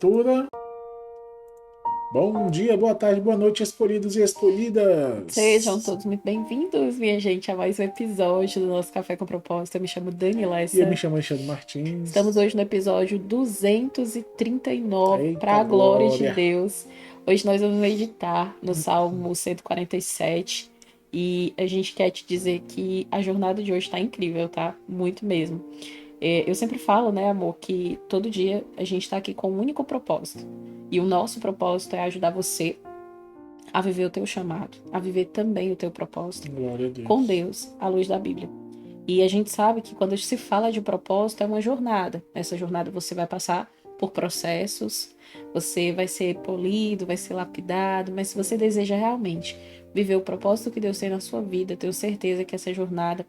Leitura. Bom dia, boa tarde, boa noite, escolhidos e Sejam escolhidas. todos muito bem-vindos, minha gente, a mais um episódio do nosso Café com Propósito. Eu me chamo Dani E eu me Lessa. chamo Alexandre Estamos Martins. hoje no episódio 239, para Eita a glória de glória! Deus. Hoje nós vamos meditar no Salmo 147 e a gente quer te dizer que a jornada de hoje está incrível, tá? Muito mesmo. Eu sempre falo, né, amor, que todo dia a gente está aqui com um único propósito. E o nosso propósito é ajudar você a viver o teu chamado, a viver também o teu propósito Glória a com Deus. Deus, à luz da Bíblia. E a gente sabe que quando se fala de propósito é uma jornada. Nessa jornada você vai passar por processos, você vai ser polido, vai ser lapidado, mas se você deseja realmente viver o propósito que Deus tem na sua vida, tenho certeza que essa jornada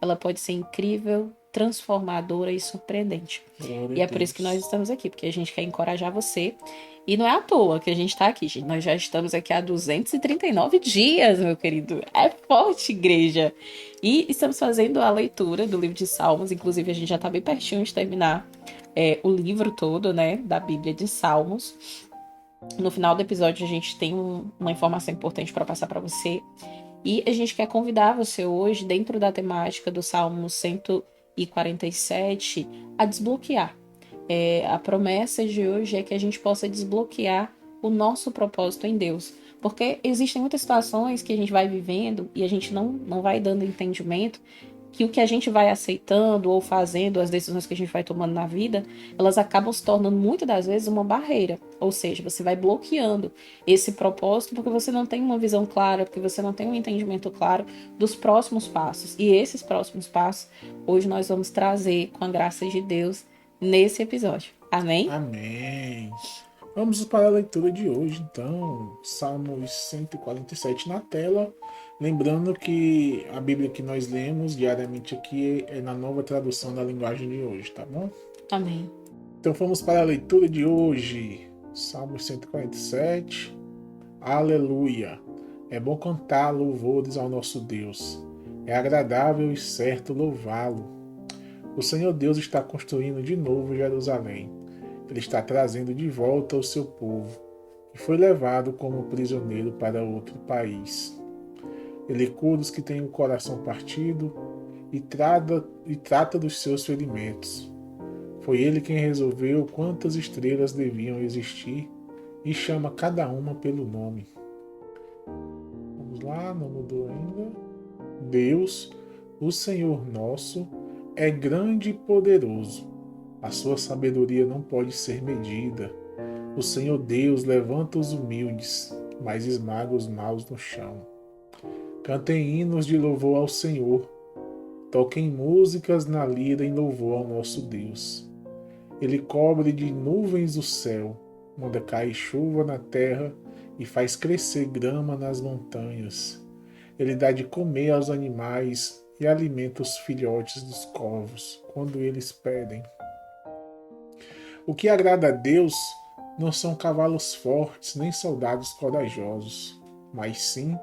ela pode ser incrível, transformadora e surpreendente. Glória a E é por isso que nós Deus. estamos aqui, porque a gente quer encorajar você. E não é à toa que a gente está aqui, gente. Nós já estamos aqui há 239 dias, meu querido. É forte, igreja. E estamos fazendo a leitura do livro de Salmos. Inclusive, a gente já está bem pertinho de terminar o livro todo, né, da Bíblia de Salmos. No final do episódio, a gente tem uma informação importante para passar para você. E a gente quer convidar você hoje, dentro da temática do Salmo 147, a desbloquear. A promessa de hoje é que a gente possa desbloquear o nosso propósito em Deus. Porque existem muitas situações que a gente vai vivendo e a gente não vai dando entendimento que o que a gente vai aceitando ou fazendo, as decisões que a gente vai tomando na vida, elas acabam se tornando muitas das vezes uma barreira. Ou seja, você vai bloqueando esse propósito porque você não tem uma visão clara, porque você não tem um entendimento claro dos próximos passos. E esses próximos passos, hoje nós vamos trazer com a graça de Deus nesse episódio. Amém? Amém. Vamos para a leitura de hoje, então. Salmos 147 na tela. Lembrando que a Bíblia que nós lemos diariamente aqui é na nova tradução da linguagem de hoje, tá bom? Amém. Então vamos para a leitura de hoje. Salmo 147. Aleluia! É bom cantar louvores ao nosso Deus. É agradável e certo louvá-lo. O Senhor Deus está construindo de novo Jerusalém. Ele está trazendo de volta o seu povo, que foi levado como prisioneiro para outro país. Ele cura os que têm o coração partido e trata dos seus ferimentos. Foi ele quem resolveu quantas estrelas deviam existir e chama cada uma pelo nome. Vamos lá, não mudou ainda. Deus, o Senhor nosso, é grande e poderoso. A sua sabedoria não pode ser medida. O Senhor Deus levanta os humildes, mas esmaga os maus no chão. Cantem hinos de louvor ao Senhor. Toquem músicas na lira em louvor ao nosso Deus. Ele cobre de nuvens o céu, manda cair chuva na terra e faz crescer grama nas montanhas. Ele dá de comer aos animais e alimenta os filhotes dos corvos quando eles pedem. O que agrada a Deus não são cavalos fortes nem soldados corajosos, mas sim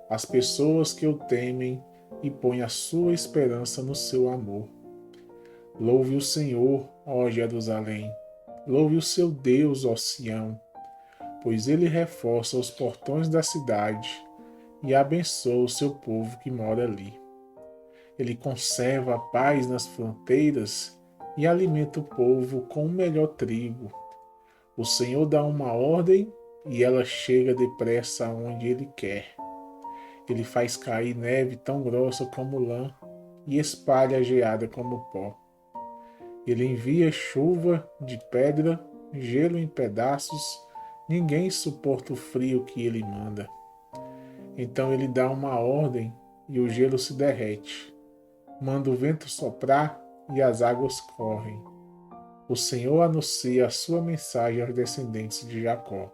as pessoas que o temem e põem a sua esperança no seu amor. Louve o Senhor, ó Jerusalém. Louve o seu Deus, ó Sião, pois ele reforça os portões da cidade e abençoa o seu povo que mora ali. Ele conserva a paz nas fronteiras e alimenta o povo com o melhor trigo. O Senhor dá uma ordem e ela chega depressa aonde ele quer. Ele faz cair neve tão grossa como lã e espalha a geada como pó. Ele envia chuva de pedra, gelo em pedaços, ninguém suporta o frio que ele manda. Então ele dá uma ordem e o gelo se derrete. Manda o vento soprar e as águas correm. O Senhor anuncia a sua mensagem aos descendentes de Jacó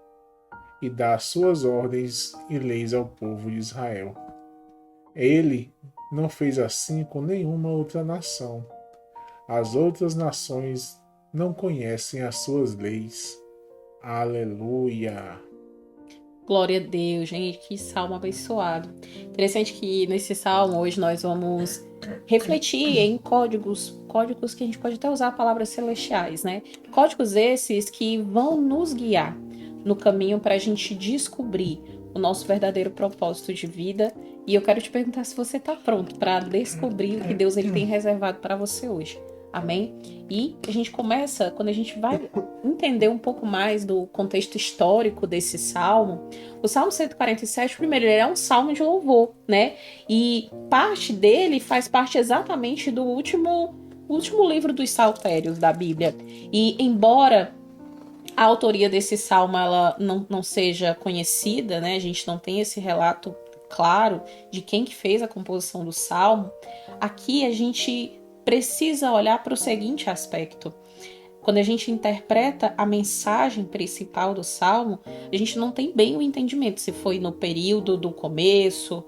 e dá as suas ordens e leis ao povo de Israel. Ele não fez assim com nenhuma outra nação. As outras nações não conhecem as suas leis. Aleluia! Glória a Deus, gente, que salmo abençoado. Interessante que nesse salmo hoje nós vamos refletir em códigos que a gente pode até usar palavras celestiais, né? Códigos esses que vão nos guiar no caminho para a gente descobrir o nosso verdadeiro propósito de vida. E eu quero te perguntar se você está pronto para descobrir o que Deus ele tem reservado para você hoje. Amém? E a gente começa, quando a gente vai entender um pouco mais do contexto histórico desse salmo, o Salmo 147, primeiro, ele é um salmo de louvor, né? E parte dele faz parte exatamente do último livro dos saltérios da Bíblia. E embora a autoria desse salmo ela não seja conhecida, né? A gente não tem esse relato claro de quem que fez a composição do salmo. Aqui a gente precisa olhar para o seguinte aspecto. Quando a gente interpreta a mensagem principal do salmo, a gente não tem bem o entendimento se foi no período do começo,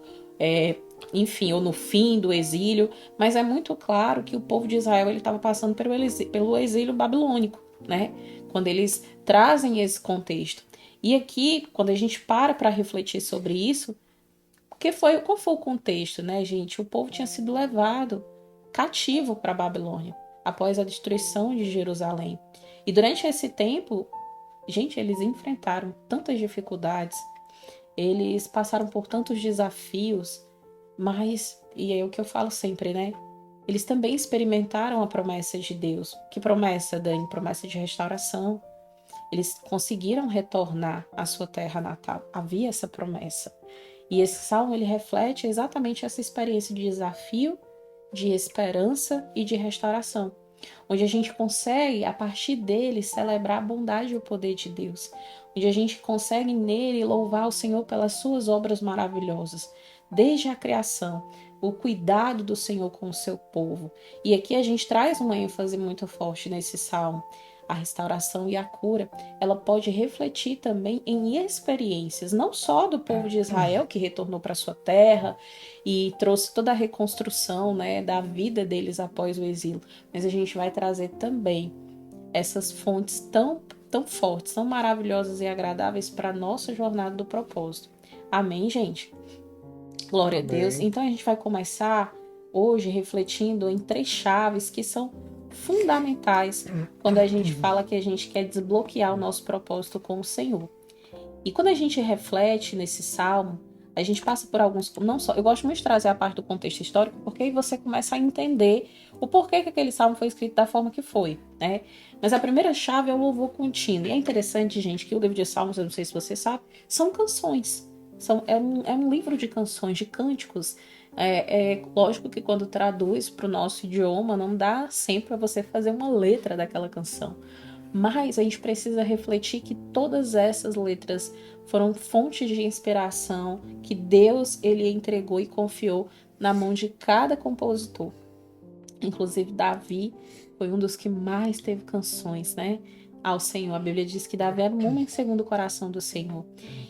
enfim, ou no fim do exílio, mas é muito claro que o povo de Israel estava passando pelo exílio babilônico, né? Quando eles trazem esse contexto. E aqui, quando a gente para refletir sobre isso, qual foi o contexto, né, gente? O povo tinha sido levado cativo para a Babilônia após a destruição de Jerusalém. E durante esse tempo, gente, eles enfrentaram tantas dificuldades, eles passaram por tantos desafios, mas, e é o que eu falo sempre, né? Eles também experimentaram a promessa de Deus. Que promessa, Dani? Promessa de restauração. Eles conseguiram retornar à sua terra natal. Havia essa promessa. E esse salmo, ele reflete exatamente essa experiência de desafio, de esperança e de restauração, onde a gente consegue, a partir dele, celebrar a bondade e o poder de Deus, onde a gente consegue nele louvar o Senhor pelas suas obras maravilhosas, desde a criação, o cuidado do Senhor com o seu povo. E aqui a gente traz uma ênfase muito forte nesse salmo. A restauração e a cura, ela pode refletir também em experiências, não só do povo de Israel, que retornou para sua terra e trouxe toda a reconstrução, né, da vida deles após o exílio, mas a gente vai trazer também essas fontes tão fortes, tão maravilhosas e agradáveis para a nossa jornada do propósito. Amém, gente? Glória a Deus. Então a gente vai começar hoje refletindo em 3 chaves que são fundamentais quando a gente fala que a gente quer desbloquear o nosso propósito com o Senhor. E quando a gente reflete nesse salmo, a gente passa por alguns, não só, eu gosto muito de trazer a parte do contexto histórico, porque aí você começa a entender o porquê que aquele salmo foi escrito da forma que foi, né? Mas a primeira chave é o louvor contínuo. E é interessante, gente, que o livro de Salmos, eu não sei se você sabe, são canções. É um livro de canções, de cânticos. É lógico que quando traduz para o nosso idioma, não dá sempre para você fazer uma letra daquela canção. Mas a gente precisa refletir que todas essas letras foram fontes de inspiração que Deus ele entregou e confiou na mão de cada compositor. Inclusive Davi foi um dos que mais teve canções, né, ao Senhor. A Bíblia diz que Davi era um homem segundo o coração do Senhor.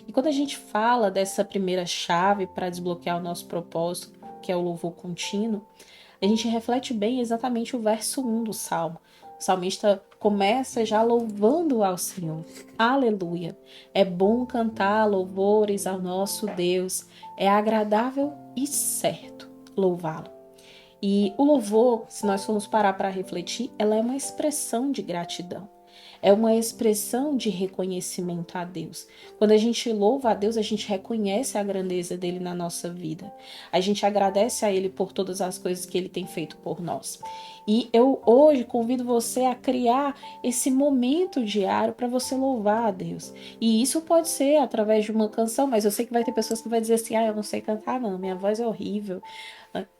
E quando a gente fala dessa primeira chave para desbloquear o nosso propósito, que é o louvor contínuo, a gente reflete bem exatamente o verso 1 do Salmo. O salmista começa já louvando ao Senhor. Aleluia! É bom cantar louvores ao nosso Deus. É agradável e certo louvá-lo. E o louvor, se nós formos parar para refletir, ela é uma expressão de gratidão. É uma expressão de reconhecimento a Deus. Quando a gente louva a Deus, a gente reconhece a grandeza dele na nossa vida. A gente agradece a ele por todas as coisas que ele tem feito por nós. E eu hoje convido você a criar esse momento diário para você louvar a Deus. E isso pode ser através de uma canção, mas eu sei que vai ter pessoas que vão dizer assim, eu não sei cantar não, minha voz é horrível.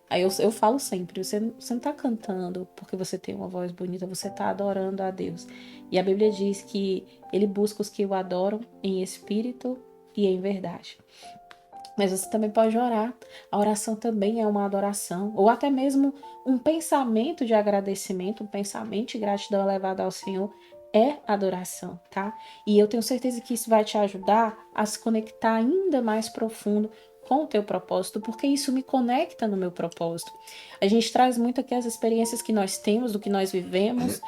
Aí eu falo sempre, você não está cantando porque você tem uma voz bonita, você está adorando a Deus. E a Bíblia diz que ele busca os que o adoram em espírito e em verdade. Mas você também pode orar. A oração também é uma adoração. Ou até mesmo um pensamento de agradecimento, um pensamento de gratidão elevado ao Senhor é adoração, tá? E eu tenho certeza que isso vai te ajudar a se conectar ainda mais profundo com o teu propósito, porque isso me conecta no meu propósito. A gente traz muito aqui as experiências que nós temos, do que nós vivemos,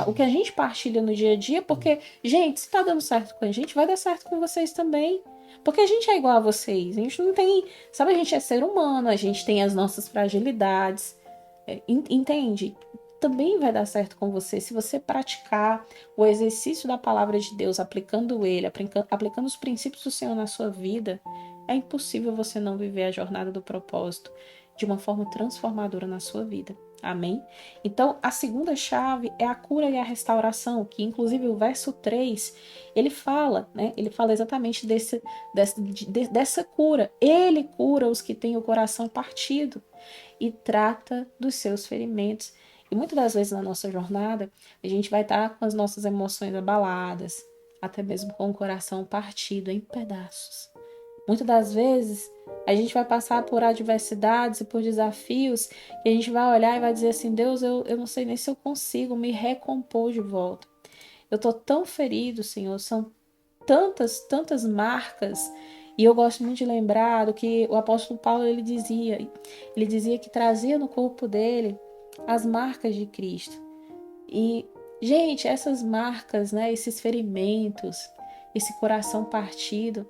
o que a gente partilha no dia a dia, porque, gente, se tá dando certo com a gente, vai dar certo com vocês também. Porque a gente é igual a vocês. A gente não tem. Sabe, a gente é ser humano, a gente tem as nossas fragilidades. Entende? Também vai dar certo com você se você praticar o exercício da palavra de Deus, aplicando ele, aplicando os princípios do Senhor na sua vida. É impossível você não viver a jornada do propósito de uma forma transformadora na sua vida. Amém? Então, a segunda chave é a cura e a restauração, que inclusive o verso 3, ele fala, né? Ele fala exatamente dessa cura. Ele cura os que têm o coração partido e trata dos seus ferimentos. E muitas das vezes na nossa jornada, a gente vai estar com as nossas emoções abaladas, até mesmo com o coração partido em pedaços. Muitas das vezes, a gente vai passar por adversidades e por desafios e a gente vai olhar e vai dizer assim, Deus, eu não sei nem se eu consigo me recompor de volta. Eu estou tão ferido, Senhor, são tantas marcas. E eu gosto muito de lembrar do que o apóstolo Paulo ele dizia que trazia no corpo dele as marcas de Cristo. E, gente, essas marcas, né, esses ferimentos, esse coração partido,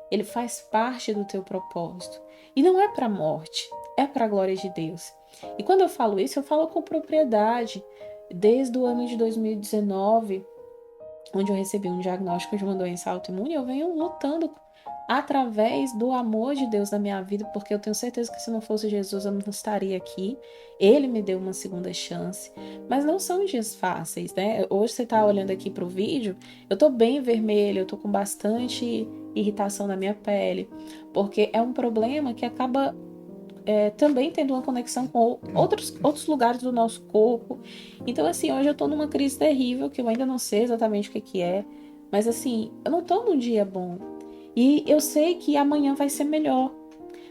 ele faz parte do teu propósito. E não é para a morte, é para a glória de Deus. E quando eu falo isso, eu falo com propriedade. Desde o ano de 2019, onde eu recebi um diagnóstico de uma doença autoimune, eu venho lutando através do amor de Deus na minha vida, porque eu tenho certeza que se não fosse Jesus eu não estaria aqui. Ele me deu uma segunda chance, mas não são dias fáceis, né? Hoje você tá olhando aqui pro vídeo, eu tô bem vermelha, eu tô com bastante irritação na minha pele, porque é um problema que acaba também tendo uma conexão com outros lugares do nosso corpo. Então, assim, hoje eu tô numa crise terrível, que eu ainda não sei exatamente o que é, mas assim, eu não tô num dia bom. E eu sei que amanhã vai ser melhor.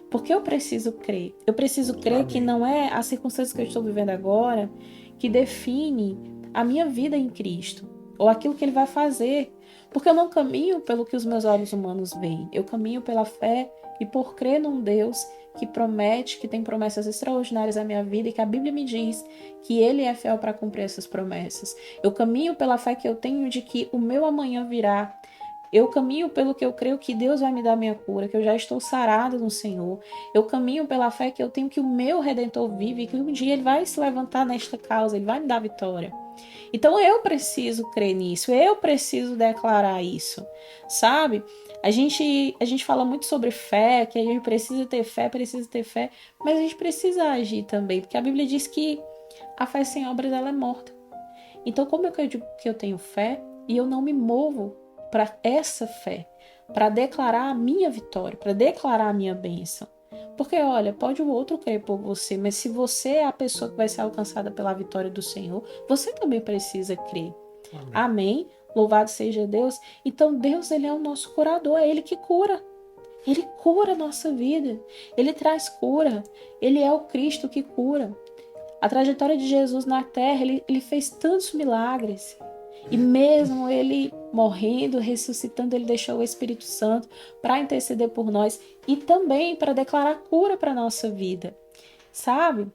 Porque eu preciso crer. Eu preciso crer Amém. que não é a circunstância que eu estou vivendo agora que define a minha vida em Cristo. Ou aquilo que Ele vai fazer. Porque eu não caminho pelo que os meus olhos humanos veem. Eu caminho pela fé e por crer num Deus que promete, que tem promessas extraordinárias na minha vida e que a Bíblia me diz que Ele é fiel para cumprir essas promessas. Eu caminho pela fé que eu tenho de que o meu amanhã virá. Eu caminho pelo que eu creio que Deus vai me dar minha cura, que eu já estou sarada no Senhor. Eu caminho pela fé que eu tenho que o meu Redentor vive e que um dia Ele vai se levantar nesta causa, Ele vai me dar vitória. Então eu preciso crer nisso, eu preciso declarar isso, sabe? A gente fala muito sobre fé, que a gente precisa ter fé, mas a gente precisa agir também, porque a Bíblia diz que a fé sem obras ela é morta. Então como é que eu digo que eu tenho fé e eu não me movo para essa fé, para declarar a minha vitória, para declarar a minha bênção? Porque, olha, pode o outro crer por você, mas se você é a pessoa que vai ser alcançada pela vitória do Senhor, você também precisa crer. Amém. Amém? Louvado seja Deus. Então, Deus, Ele é o nosso curador, é Ele que cura. Ele cura a nossa vida. Ele traz cura. Ele é o Cristo que cura. A trajetória de Jesus na terra, ele fez tantos milagres. E mesmo ele morrendo, ressuscitando, ele deixou o Espírito Santo para interceder por nós e também para declarar cura para a nossa vida. Sabe?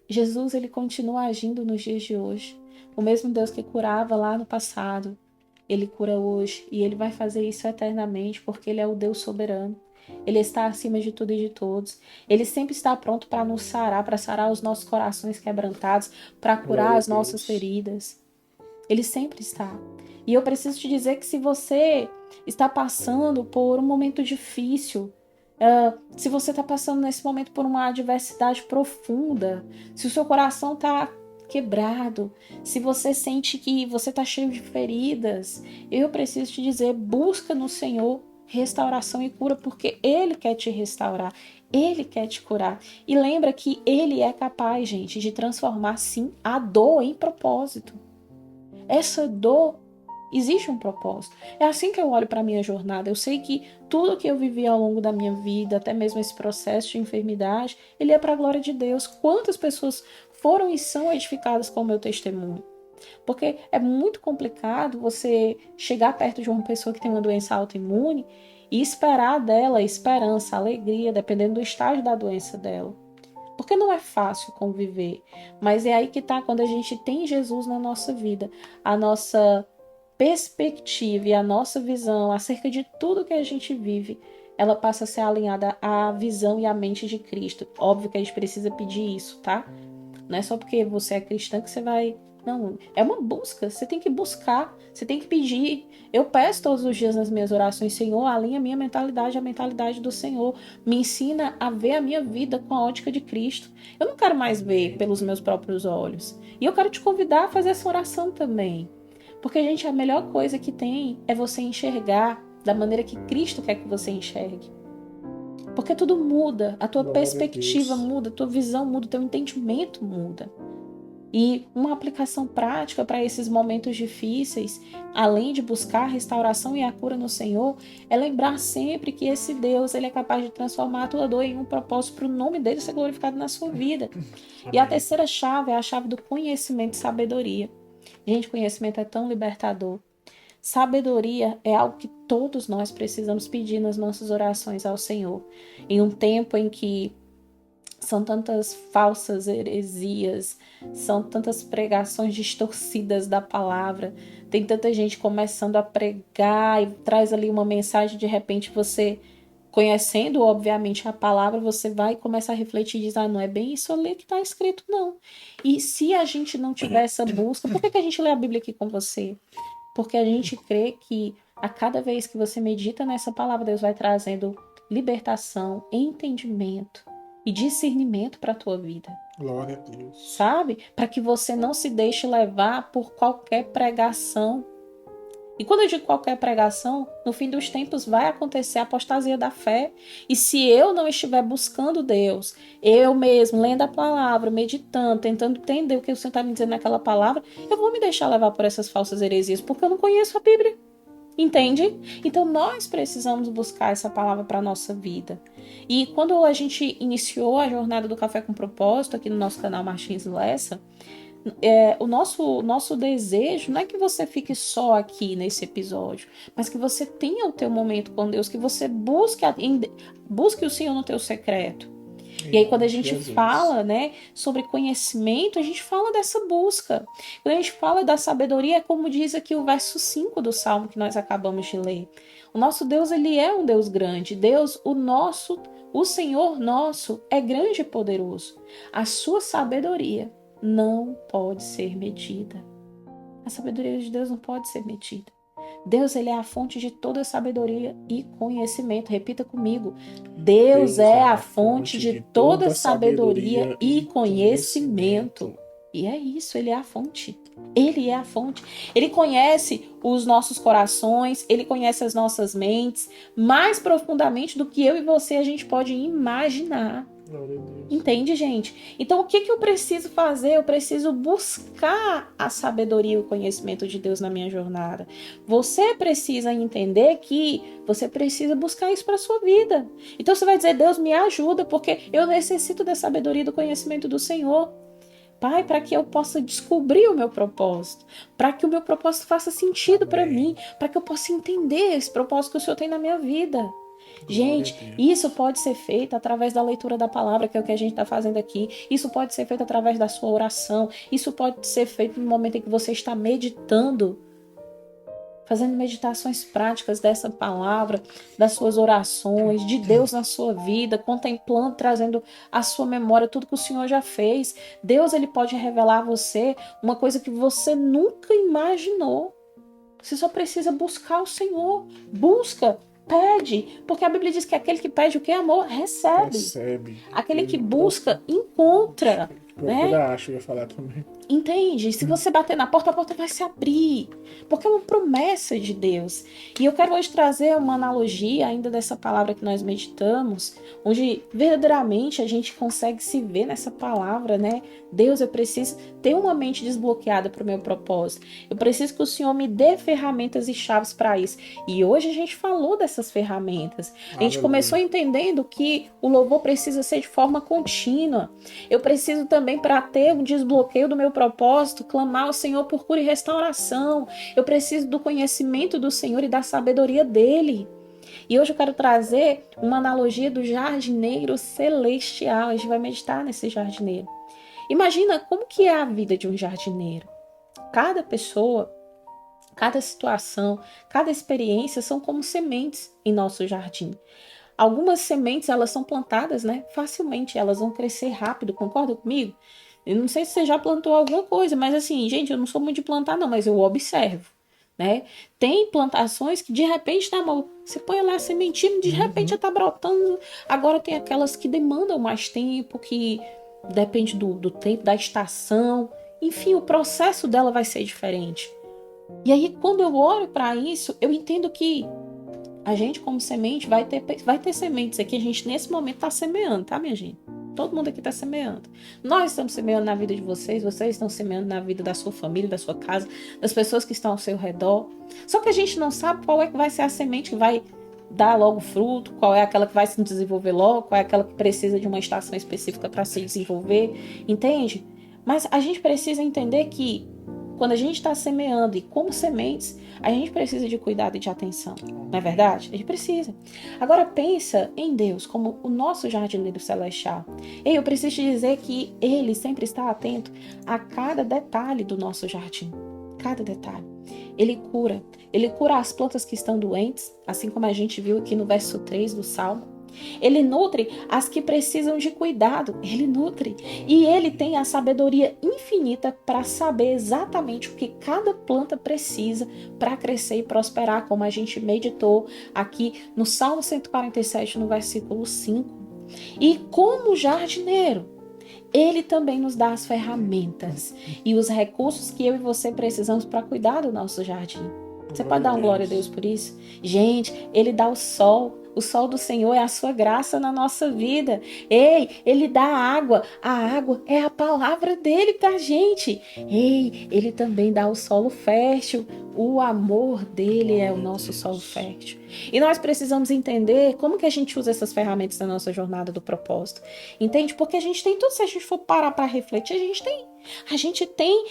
Jesus, ele continua agindo nos dias de hoje. O mesmo Deus que curava lá no passado, ele cura hoje e ele vai fazer isso eternamente porque ele é o Deus soberano. Ele está acima de tudo e de todos. Ele sempre está pronto para nos sarar, para sarar os nossos corações quebrantados, para curar Glória a as nossas Deus. feridas. Ele sempre está. E eu preciso te dizer que se você está passando por um momento difícil, se você está passando nesse momento por uma adversidade profunda, se o seu coração está quebrado, se você sente que você está cheio de feridas, eu preciso te dizer, busca no Senhor restauração e cura, porque Ele quer te restaurar, Ele quer te curar. E lembra que Ele é capaz, gente, de transformar, sim, a dor em propósito. Essa dor existe um propósito. É assim que eu olho para a minha jornada. Eu sei que tudo que eu vivi ao longo da minha vida, até mesmo esse processo de enfermidade, ele é para a glória de Deus. Quantas pessoas foram e são edificadas com o meu testemunho? Porque é muito complicado você chegar perto de uma pessoa que tem uma doença autoimune e esperar dela esperança, alegria, dependendo do estágio da doença dela. Porque não é fácil conviver. Mas é aí que tá, quando a gente tem Jesus na nossa vida, a nossa perspectiva e a nossa visão acerca de tudo que a gente vive, ela passa a ser alinhada à visão e à mente de Cristo. Óbvio que a gente precisa pedir isso, tá? Não é só porque você é cristã que você vai... Não, é uma busca. Você tem que buscar, você tem que pedir. Eu peço todos os dias nas minhas orações: Senhor, alinha a minha mentalidade à mentalidade do Senhor. Me ensina a ver a minha vida com a ótica de Cristo. Eu não quero mais ver pelos meus próprios olhos. E eu quero te convidar a fazer essa oração também. Porque, gente, a melhor coisa que tem é você enxergar da maneira que Cristo quer que você enxergue. Porque tudo muda, a tua perspectiva muda, a tua visão muda, o teu entendimento muda. E uma aplicação prática para esses momentos difíceis, além de buscar a restauração e a cura no Senhor, é lembrar sempre que esse Deus, ele é capaz de transformar a tua dor em um propósito para o nome dele ser glorificado na sua vida. E a terceira chave é a chave do conhecimento e sabedoria. Gente, conhecimento é tão libertador. Sabedoria é algo que todos nós precisamos pedir nas nossas orações ao Senhor. Em um tempo em que são tantas falsas heresias, são tantas pregações distorcidas da palavra, tem tanta gente começando a pregar e traz ali uma mensagem, de repente você, conhecendo obviamente a palavra, você vai começar a refletir e diz: não é bem isso ali que está escrito, não. E se a gente não tiver essa busca, por que a gente lê a Bíblia aqui com você? Porque a gente crê que a cada vez que você medita nessa palavra, Deus vai trazendo libertação, entendimento e discernimento para a tua vida. Glória a Deus. Sabe? Para que você não se deixe levar por qualquer pregação. E quando eu digo qualquer pregação, no fim dos tempos vai acontecer a apostasia da fé. E se eu não estiver buscando Deus, eu mesmo, lendo a palavra, meditando, tentando entender o que o Senhor está me dizendo naquela palavra, eu vou me deixar levar por essas falsas heresias, porque eu não conheço a Bíblia. Entende? Então nós precisamos buscar essa palavra para a nossa vida. E quando a gente iniciou a jornada do Café com Propósito aqui no nosso canal Martins Lessa, o nosso desejo não é que você fique só aqui nesse episódio, mas que você tenha o teu momento com Deus, que você busque o Senhor no teu secreto. E aí quando a gente fala, né, sobre conhecimento, a gente fala dessa busca. Quando a gente fala da sabedoria, é como diz aqui o verso 5 do Salmo que nós acabamos de ler. O nosso Deus, ele é um Deus grande. Deus, o Senhor nosso é grande e poderoso. A sua sabedoria não pode ser medida. A sabedoria de Deus não pode ser medida. Deus, ele é a fonte de toda sabedoria e conhecimento. Repita comigo. Deus é a fonte de toda sabedoria e conhecimento. E é isso, ele é a fonte. Ele é a fonte. Ele conhece os nossos corações, ele conhece as nossas mentes mais profundamente do que eu e você a gente pode imaginar. Entende, gente? Então, o que eu preciso fazer? Eu preciso buscar a sabedoria e o conhecimento de Deus na minha jornada. Você precisa entender que você precisa buscar isso para a sua vida. Então, você vai dizer: Deus, me ajuda, porque eu necessito da sabedoria e do conhecimento do Senhor. Pai, para que eu possa descobrir o meu propósito, para que o meu propósito faça sentido para mim, para que eu possa entender esse propósito que o Senhor tem na minha vida. Gente, isso pode ser feito através da leitura da palavra, que é o que a gente está fazendo aqui. Isso pode ser feito através da sua oração. Isso pode ser feito no momento em que você está meditando, fazendo meditações práticas dessa palavra, das suas orações, de Deus na sua vida, contemplando, trazendo à sua memória tudo que o Senhor já fez. Deus, ele pode revelar a você uma coisa que você nunca imaginou. Você só precisa buscar o Senhor. Busca. Pede, porque a Bíblia diz que aquele que pede o que, amor, recebe. Aquele que busca, encontra. Né? Acho, eu ia falar também. Entende? Se você bater na porta, a porta vai se abrir. Porque é uma promessa de Deus. E eu quero hoje trazer uma analogia ainda dessa palavra que nós meditamos, onde verdadeiramente a gente consegue se ver nessa palavra, né? Deus, eu preciso ter uma mente desbloqueada para o meu propósito. Eu preciso que o Senhor me dê ferramentas e chaves para isso. E hoje a gente falou dessas ferramentas. A gente começou entendendo que o louvor precisa ser de forma contínua. Eu preciso também, para ter um desbloqueio do meu propósito, clamar ao Senhor por cura e restauração. Eu preciso do conhecimento do Senhor e da sabedoria dele. E hoje eu quero trazer uma analogia do jardineiro celestial. A gente vai meditar nesse jardineiro. Imagina como que é a vida de um jardineiro. Cada pessoa Cada situação, cada experiência são como sementes em nosso jardim. Algumas sementes, elas são plantadas, né? Facilmente, elas vão crescer rápido, concorda comigo? Eu não sei se você já plantou alguma coisa, mas assim, gente, eu não sou muito de plantar não, mas eu observo, né? Tem plantações que de repente, tá, amor, você põe lá a sementinha, de repente já tá brotando. Agora tem aquelas que demandam mais tempo, que depende do tempo, da estação. Enfim, o processo dela vai ser diferente. E aí, quando eu olho para isso, eu entendo que a gente, como semente, vai ter sementes aqui. A gente, nesse momento, está semeando, tá, minha gente? Todo mundo aqui está semeando. Nós estamos semeando na vida de vocês estão semeando na vida da sua família, da sua casa, das pessoas que estão ao seu redor. Só que a gente não sabe qual é que vai ser a semente que vai dar logo fruto, qual é aquela que vai se desenvolver logo, qual é aquela que precisa de uma estação específica para se desenvolver, entende? Mas a gente precisa entender que quando a gente está semeando e como sementes, a gente precisa de cuidado e de atenção. Não é verdade? A gente precisa. Agora pensa em Deus como o nosso jardineiro celestial. E eu preciso te dizer que Ele sempre está atento a cada detalhe do nosso jardim. Cada detalhe. Ele cura. Ele cura as plantas que estão doentes, assim como a gente viu aqui no verso 3 do Salmo. Ele nutre as que precisam de cuidado, ele nutre. E ele tem a sabedoria infinita para saber exatamente o que cada planta precisa para crescer e prosperar, como a gente meditou aqui no Salmo 147, no versículo 5. E como jardineiro, ele também nos dá as ferramentas e os recursos que eu e você precisamos para cuidar do nosso jardim. Você pode dar uma glória a Deus por isso? Gente, ele dá o sol. O sol do Senhor é a sua graça na nossa vida. Ei, ele dá a água é a palavra dele pra gente. Ei, ele também dá o solo fértil. O amor dele é o nosso solo fértil. E nós precisamos entender como que a gente usa essas ferramentas na nossa jornada do propósito. Entende? Porque a gente tem tudo, se a gente for parar para refletir, a gente tem. A gente tem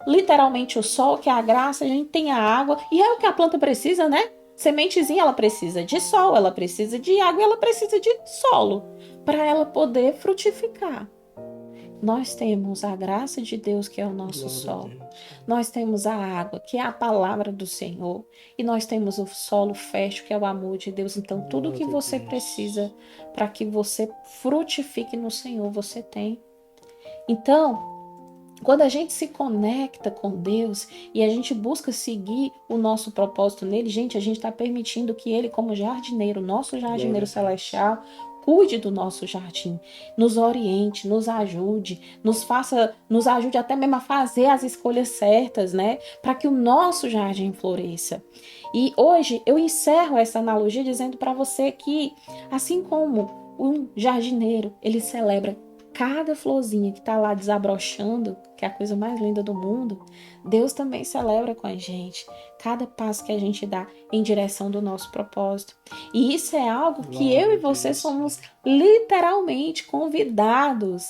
literalmente o sol, que é a graça, a gente tem a água, e é o que a planta precisa, né? Sementezinha, ela precisa de sol, ela precisa de água, ela precisa de solo para ela poder frutificar. Nós temos a graça de Deus, que é o nosso sol. Nós temos a água, que é a palavra do Senhor. E nós temos o solo fértil, que é o amor de Deus. Então, tudo que você precisa para que você frutifique no Senhor, você tem. Então, quando a gente se conecta com Deus e a gente busca seguir o nosso propósito nele, gente, a gente está permitindo que ele, como jardineiro, nosso jardineiro celestial, cuide do nosso jardim, nos oriente, nos ajude, nos ajude até mesmo a fazer as escolhas certas, né? Para que o nosso jardim floresça. E hoje eu encerro essa analogia dizendo para você que, assim como um jardineiro, ele celebra cada florzinha que está lá desabrochando, que é a coisa mais linda do mundo, Deus também celebra com a gente cada passo que a gente dá em direção do nosso propósito. E isso é algo que eu e você somos literalmente convidados,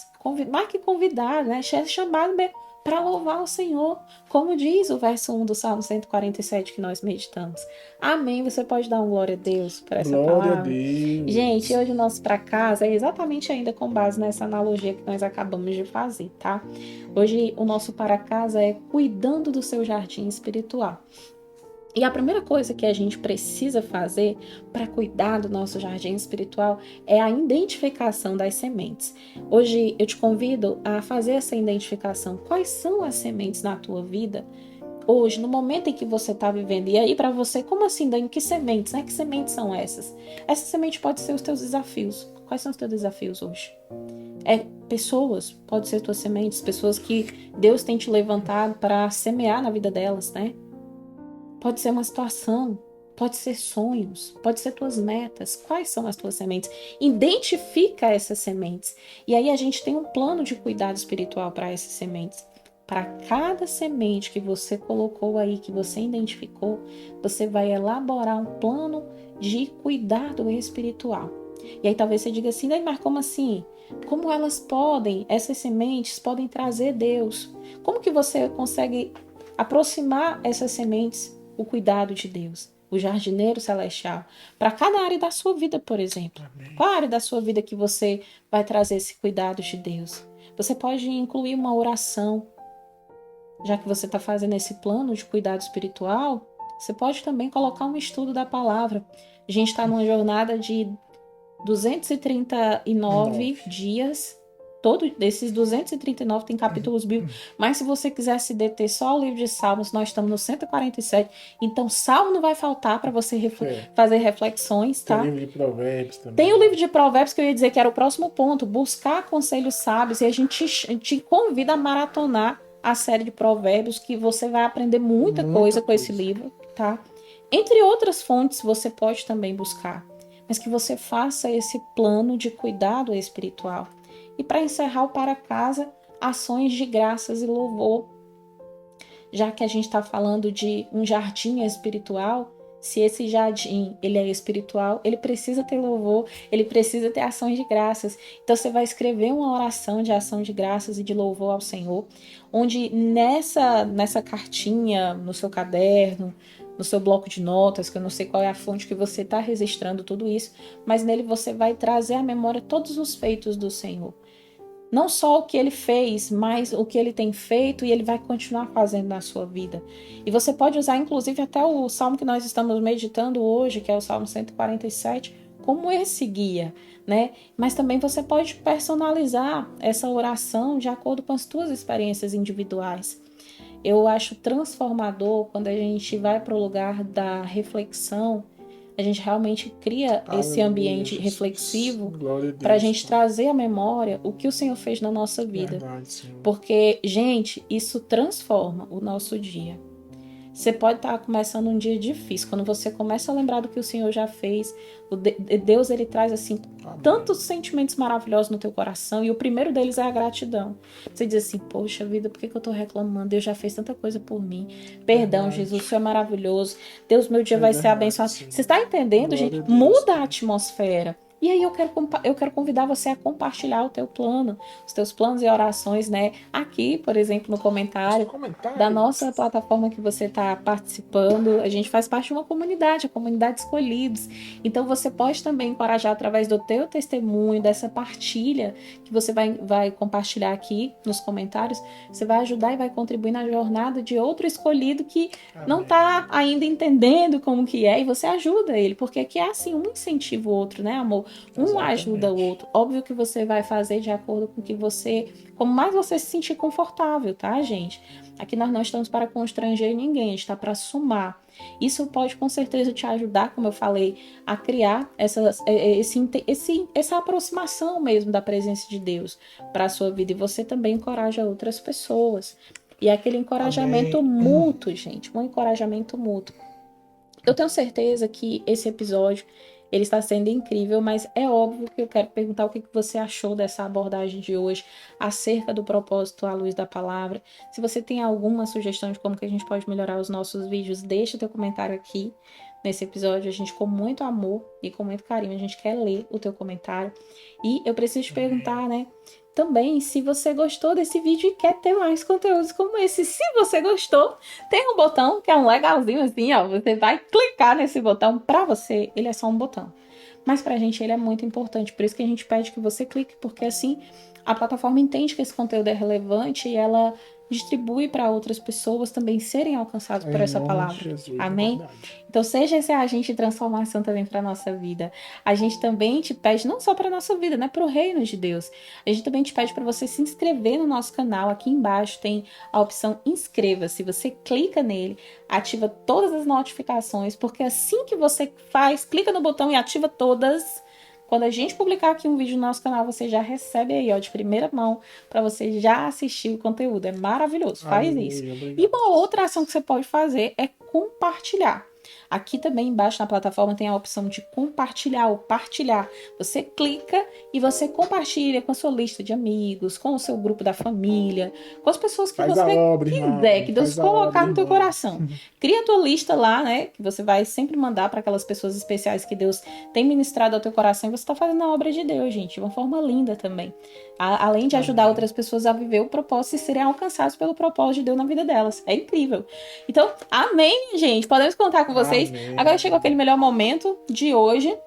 mais que convidados, né? Chamado para louvar o Senhor, como diz o verso 1 do Salmo 147 que nós meditamos. Amém. Você pode dar uma glória a Deus por essa Glória palavra? a Deus. Gente, hoje o nosso para casa é exatamente ainda com base nessa analogia que nós acabamos de fazer, tá? Hoje o nosso para casa é cuidando do seu jardim espiritual. E a primeira coisa que a gente precisa fazer para cuidar do nosso jardim espiritual é a identificação das sementes. Hoje eu te convido a fazer essa identificação. Quais são as sementes na tua vida? Hoje, no momento em que você está vivendo. E aí, para você, como assim, Dani? Que sementes, né? Que sementes são essas? Essa semente pode ser os teus desafios. Quais são os teus desafios hoje? Pessoas, pode ser tuas sementes, pessoas que Deus tem te levantado para semear na vida delas, né? Pode ser uma situação, pode ser sonhos, pode ser tuas metas. Quais são as tuas sementes? Identifica essas sementes. E aí a gente tem um plano de cuidado espiritual para essas sementes. Para cada semente que você colocou aí, que você identificou, você vai elaborar um plano de cuidado espiritual. E aí talvez você diga assim, mas como assim? Como essas sementes podem trazer Deus? Como que você consegue aproximar essas sementes, o cuidado de Deus, o jardineiro celestial, para cada área da sua vida, por exemplo? Amém. Qual área da sua vida que você vai trazer esse cuidado de Deus? Você pode incluir uma oração. já que você está fazendo esse plano de cuidado espiritual, você pode também colocar um estudo da palavra. A gente está numa jornada de 239 dias. Todo desses 239 tem capítulos bíblicos, mas se você quiser se deter só ao livro de Salmos, nós estamos no 147, então Salmo não vai faltar para você fazer reflexões, tá? Tem o livro de Provérbios também. Tem o livro de Provérbios, que eu ia dizer que era o próximo ponto, buscar conselhos sábios, e a gente te convida a maratonar a série de Provérbios, que você vai aprender muita coisa com esse livro, tá? Entre outras fontes, você pode também buscar, mas que você faça esse plano de cuidado espiritual. E para encerrar o para casa, ações de graças e louvor. Já que a gente está falando de um jardim espiritual, se esse jardim ele é espiritual, ele precisa ter louvor, ele precisa ter ações de graças. Então você vai escrever uma oração de ação de graças e de louvor ao Senhor, onde nessa cartinha, no seu caderno, no seu bloco de notas, que eu não sei qual é a fonte que você está registrando tudo isso, mas nele você vai trazer à memória todos os feitos do Senhor. Não só o que ele fez, mas o que ele tem feito e ele vai continuar fazendo na sua vida. E você pode usar, inclusive, até o salmo que nós estamos meditando hoje, que é o Salmo 147, como esse guia, né? Mas também você pode personalizar essa oração de acordo com as suas experiências individuais. Eu acho transformador quando a gente vai para o lugar da reflexão, a gente realmente cria esse ambiente reflexivo para a gente trazer à memória o que o Senhor fez na nossa vida. Verdade, porque, gente, isso transforma o nosso dia. Você pode estar começando um dia difícil. Quando você começa a lembrar do que o Senhor já fez, Deus ele traz assim tantos sentimentos maravilhosos no teu coração, e o primeiro deles é a gratidão. Você diz assim: poxa vida, por que eu estou reclamando? Deus já fez tanta coisa por mim. Perdão, Jesus, isso é maravilhoso. Deus, meu dia vai ser abençoado. Você está entendendo, gente? Muda a atmosfera. E aí eu quero convidar você a compartilhar o teu plano, os teus planos e orações, né? Aqui, por exemplo, no comentário da nossa plataforma que você está participando. A gente faz parte de uma comunidade, a comunidade Escolhidos. Então você pode também encorajar através do teu testemunho, dessa partilha que você vai compartilhar aqui nos comentários. Você vai ajudar e vai contribuir na jornada de outro escolhido que não está ainda entendendo como que é, e você ajuda ele, porque aqui é assim, um incentiva o outro, né, amor? Um ajuda o outro. Óbvio que você vai fazer de acordo com que como mais você se sentir confortável, tá, gente? Aqui nós não estamos para constranger ninguém, a gente está para somar. Isso pode com certeza te ajudar, como eu falei, a criar essa aproximação mesmo da presença de Deus para a sua vida, e você também encoraja outras pessoas. E é aquele encorajamento mútuo, gente, um encorajamento mútuo. Eu tenho certeza que esse episódio ele está sendo incrível, mas é óbvio que eu quero perguntar o que você achou dessa abordagem de hoje acerca do propósito à luz da palavra. Se você tem alguma sugestão de como que a gente pode melhorar os nossos vídeos, deixa teu comentário aqui nesse episódio. A gente, com muito amor e com muito carinho, a gente quer ler o teu comentário. E eu preciso te perguntar, né? Também, se você gostou desse vídeo e quer ter mais conteúdos como esse, se você gostou, tem um botão que é um legalzinho assim, ó. Você vai clicar nesse botão. Pra você, ele é só um botão, mas pra gente ele é muito importante. Por isso que a gente pede que você clique, porque assim a plataforma entende que esse conteúdo é relevante e ela distribui para outras pessoas também serem alcançadas por essa palavra. Jesus, amém? Então seja esse agente de transformação também para a nossa vida. A gente também te pede, não só para a nossa vida, né? Para o reino de Deus. A gente também te pede para você se inscrever no nosso canal. Aqui embaixo tem a opção inscreva-se. Você clica nele, ativa todas as notificações, porque assim que você faz, clica no botão e ativa todas. Quando a gente publicar aqui um vídeo no nosso canal, você já recebe aí, ó, de primeira mão, para você já assistir o conteúdo. É maravilhoso, faz isso. Obrigado. E uma outra ação que você pode fazer é compartilhar. Aqui também embaixo na plataforma tem a opção de compartilhar ou partilhar. Você clica e você compartilha com a sua lista de amigos, com o seu grupo da família, com as pessoas que você quiser, que Deus colocar no teu coração. Cria a tua lista lá, né? Que você vai sempre mandar para aquelas pessoas especiais que Deus tem ministrado ao teu coração, e você está fazendo a obra de Deus, gente, de uma forma linda também. Além de ajudar outras pessoas a viver o propósito e serem alcançados pelo propósito de Deus na vida delas. É incrível. Então, amém, gente. Podemos contar com vocês. Amém. Agora chegou aquele melhor momento de hoje.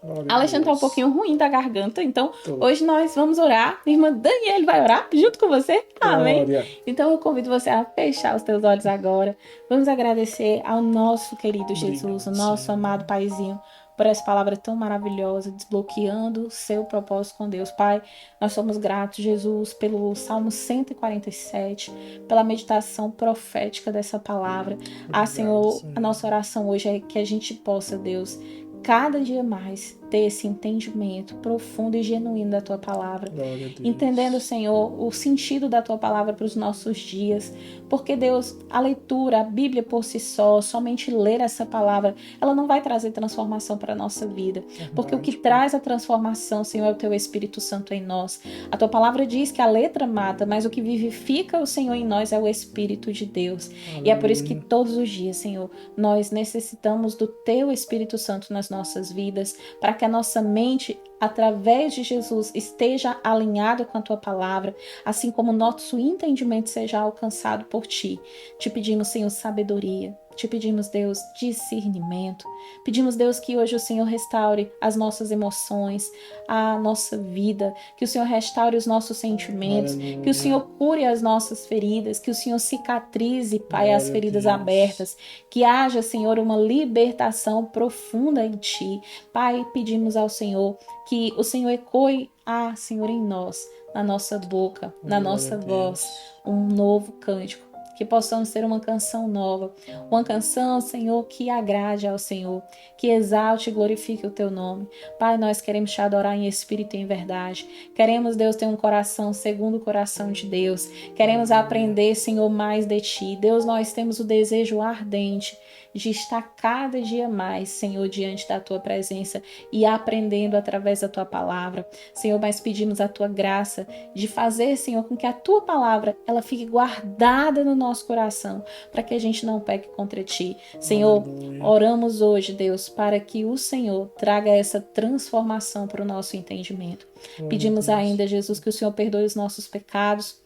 Glória a Alexandre tá um Deus. pouquinho ruim da garganta, então Tô. hoje nós vamos orar. Irmã Daniele vai orar junto com você. Amém? Glória. Então eu convido você a fechar os teus olhos agora. Vamos agradecer ao nosso querido Jesus, o Obrigado, nosso Senhor. amado Paizinho, por essa palavra tão maravilhosa, desbloqueando o seu propósito com Deus. Pai, nós somos gratos, Jesus, pelo Salmo 147, pela meditação profética dessa palavra. Obrigado, Senhor, a Senhor. nossa oração hoje é que a gente possa, Deus, cada dia mais ter esse entendimento profundo e genuíno da tua palavra. Glória a Deus. Entendendo, Senhor, o sentido da tua palavra para os nossos dias. Porque, Deus, a leitura, a Bíblia por si só, somente ler essa palavra, ela não vai trazer transformação para a nossa vida. Porque o que traz a transformação, Senhor, é o teu Espírito Santo em nós. A tua palavra diz que a letra mata, mas o que vivifica o Senhor em nós é o Espírito de Deus. Aleluia. E é por isso que todos os dias, Senhor, nós necessitamos do teu Espírito Santo nas nossas vidas, para que a nossa mente, através de Jesus, esteja alinhada com a tua palavra, assim como o nosso entendimento seja alcançado por ti. Te pedimos, Senhor, sabedoria. Te pedimos, Deus, discernimento. Pedimos, Deus, que hoje o Senhor restaure as nossas emoções, a nossa vida, que o Senhor restaure os nossos sentimentos, Aleluia. que o Senhor cure as nossas feridas, que o Senhor cicatrize, Pai, Glória as a feridas Deus. abertas, que haja, Senhor, uma libertação profunda em Ti. Pai, pedimos ao Senhor que o Senhor ecoe, Senhor, em nós, na nossa boca, na Glória nossa a Deus. voz, um novo cântico. Que possamos ter uma canção nova, uma canção, Senhor, que agrade ao Senhor, que exalte e glorifique o teu nome. Pai, nós queremos te adorar em espírito e em verdade. Queremos, Deus, ter um coração segundo o coração de Deus. Queremos aprender, Senhor, mais de ti. Deus, nós temos o desejo ardente de estar cada dia mais, Senhor, diante da tua presença e aprendendo através da tua palavra. Senhor, mas pedimos a tua graça de fazer, Senhor, com que a tua palavra ela fique guardada no nosso coração, para que a gente não peque contra ti. Senhor, Aleluia. oramos hoje, Deus, para que o Senhor traga essa transformação para o nosso entendimento. Glória Pedimos a Deus. ainda, Jesus, que o Senhor perdoe os nossos pecados,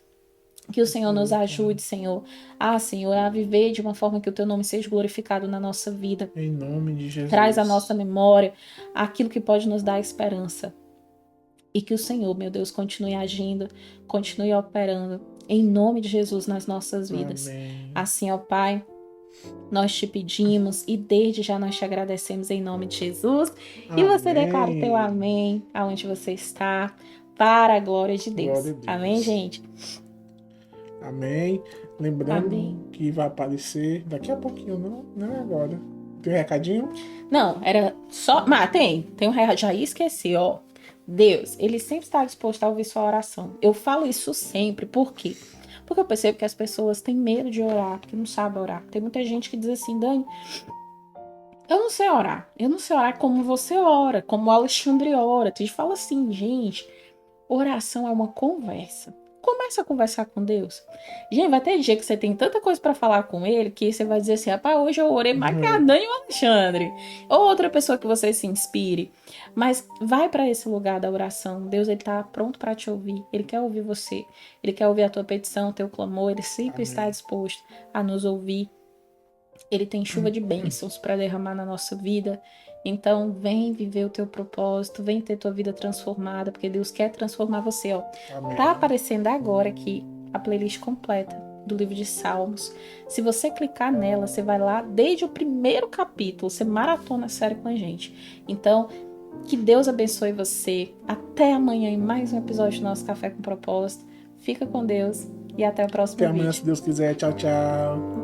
que o Senhor nos ajude, Senhor, Senhor, a viver de uma forma que o teu nome seja glorificado na nossa vida. Em nome de Jesus. Traz à nossa memória aquilo que pode nos dar esperança. E que o Senhor, meu Deus, continue agindo, continue operando, em nome de Jesus, nas nossas vidas. Amém. Assim, ó Pai, nós te pedimos e desde já nós te agradecemos em nome de Jesus. E você Amém. declara o teu amém aonde você está, para a glória de Deus. Glória a Deus. Amém, gente? Amém. Lembrando Amém. que vai aparecer daqui a pouquinho, não é agora. Tem um recadinho? Não, era só... Mas tem um recado, já esqueci, ó. Deus, ele sempre está disposto a ouvir sua oração. Eu falo isso sempre, por quê? Porque eu percebo que as pessoas têm medo de orar, porque não sabem orar. Tem muita gente que diz assim, Dani, eu não sei orar. Eu não sei orar como você ora, como o Alexandre ora. A gente fala assim, gente, oração é uma conversa. Começa a conversar com Deus. Gente, vai ter dia que você tem tanta coisa pra falar com ele que você vai dizer assim, rapaz, hoje eu orei mais que a Dani e o Alexandre. Ou outra pessoa que você se inspire. Mas vai pra esse lugar da oração. Deus, ele tá pronto pra te ouvir. Ele quer ouvir você. Ele quer ouvir a tua petição, o teu clamor. Ele sempre Amém. está disposto a nos ouvir. Ele tem chuva de bênçãos para derramar na nossa vida. Então, vem viver o teu propósito, vem ter tua vida transformada, porque Deus quer transformar você, ó. Amém. Tá aparecendo agora aqui a playlist completa do livro de Salmos. Se você clicar nela, você vai lá desde o primeiro capítulo, você maratona a série com a gente. Então, que Deus abençoe você. Até amanhã em mais um episódio do nosso Café com Propósito. Fica com Deus e até o próximo Até amanhã, vídeo. se Deus quiser. Tchau, tchau.